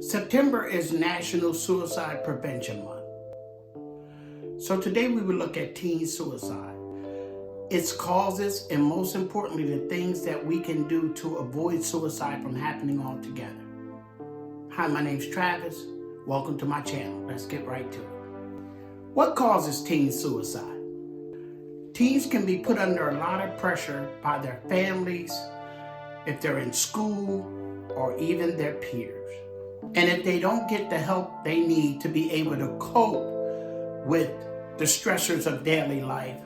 September is National Suicide Prevention Month. So today we will look at teen suicide, its causes, and most importantly, the things that we can do to avoid suicide from happening altogether. Hi, my name's Travis. Welcome to my channel. Let's get right to it. What causes teen suicide? Teens can be put under a lot of pressure by their families, if they're in school, or even their peers. And if they don't get the help they need to be able to cope with the stressors of daily life,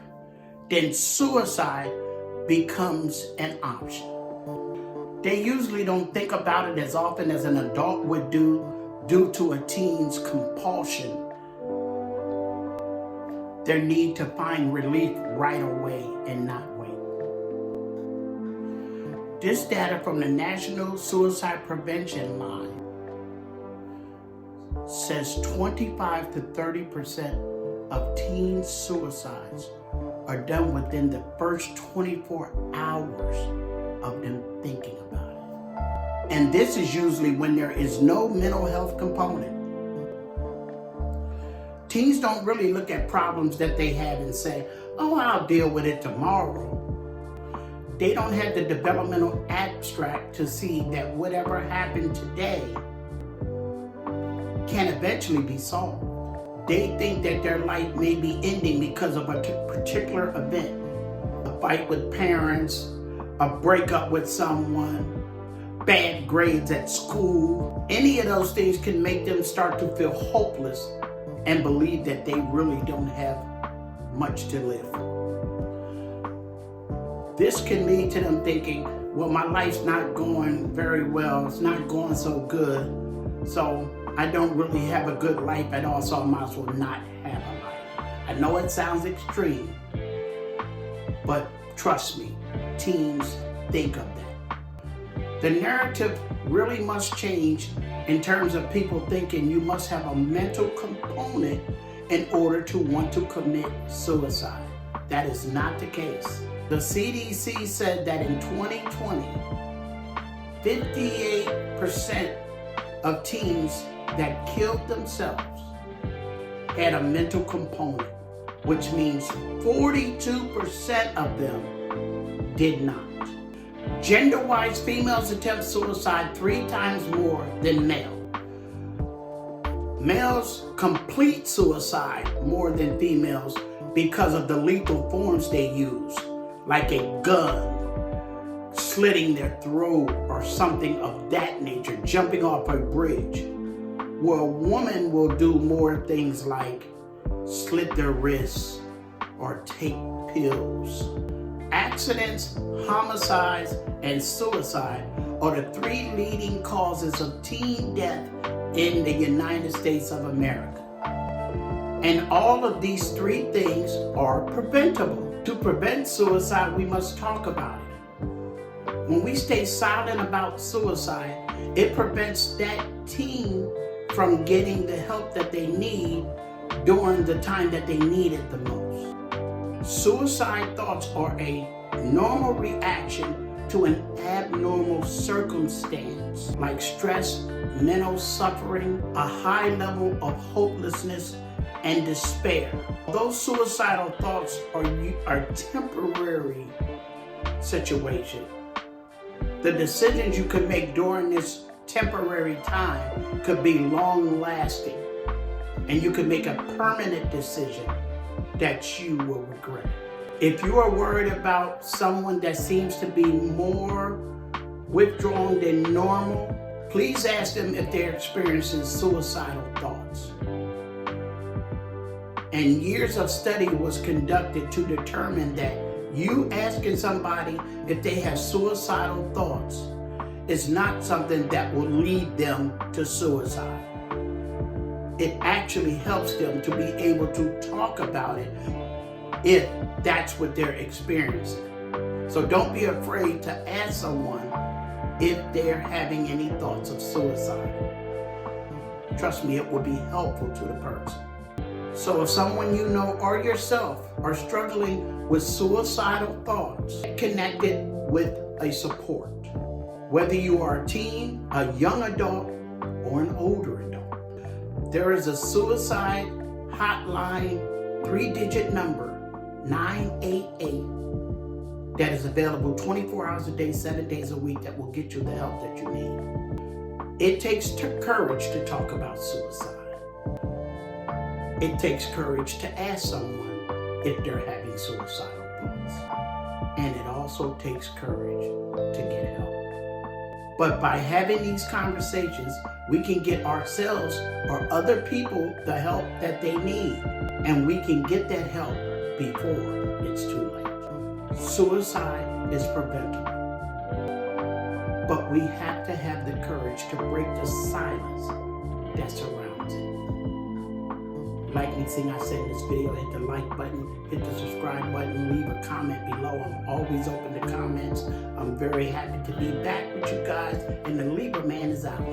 then suicide becomes an option. They usually don't think about it as often as an adult would do due to a teen's compulsion, their need to find relief right away and not wait. This data from the National Suicide Prevention Line says 25 to 30% of teen suicides are done within the first 24 hours of them thinking about it. And this is usually when there is no mental health component. Teens don't really look at problems that they have and say, oh, I'll deal with it tomorrow. They don't have the developmental abstract to see that whatever happened today can eventually be solved. They think that their life may be ending because of a particular event, a fight with parents, a breakup with someone, bad grades at school. Any of those things can make them start to feel hopeless and believe that they really don't have much to live for. This can lead to them thinking, well, my life's not going very well, it's not going so good, so I don't really have a good life at all, so I might as well not have a life. I know it sounds extreme, but trust me, teens think of that. The narrative really must change in terms of people thinking you must have a mental component in order to want to commit suicide. That is not the case. The CDC said that in 2020, 58% of teens that killed themselves had a mental component, which means 42% of them did not. Gender-wise, females attempt suicide 3 times more than males. Males complete suicide more than females because of the lethal forms they use, like a gun, slitting their throat, or something of that nature, jumping off a bridge. Where a woman will do more things like slit their wrists or take pills. Accidents, homicides, and suicide are the 3 leading causes of teen death in the United States of America. And all of these 3 things are preventable. To prevent suicide, we must talk about it. When we stay silent about suicide, it prevents that teen from getting the help that they need during the time that they need it the most. Suicide thoughts are a normal reaction to an abnormal circumstance, like stress, mental suffering, a high level of hopelessness, and despair. Those suicidal thoughts are temporary situation. The decisions you can make during this temporary time could be long lasting, and you could make a permanent decision that you will regret. If you are worried about someone that seems to be more withdrawn than normal, please ask them if they're experiencing suicidal thoughts. And years of study was conducted to determine that you asking somebody if they have suicidal thoughts is not something that will lead them to suicide. It actually helps them to be able to talk about it if that's what they're experiencing. So don't be afraid to ask someone if they're having any thoughts of suicide. Trust me, it will be helpful to the person. So if someone you know or yourself are struggling with suicidal thoughts, get connected with a support. Whether you are a teen, a young adult, or an older adult. There is a suicide hotline 3-digit number, 988, that is available 24 hours a day, 7 days a week, that will get you the help that you need. It takes courage to talk about suicide. It takes courage to ask someone if they're having suicidal thoughts. And it also takes courage to get help. But by having these conversations, we can get ourselves or other people the help that they need. And we can get that help before it's too late. Suicide is preventable. But we have to have the courage to break the silence that surrounds it. Like anything I said in this video, hit the like button, hit the subscribe button, leave a comment below. I'm always open to comments. I'm very happy to be back with you guys, and the Libra Man is out.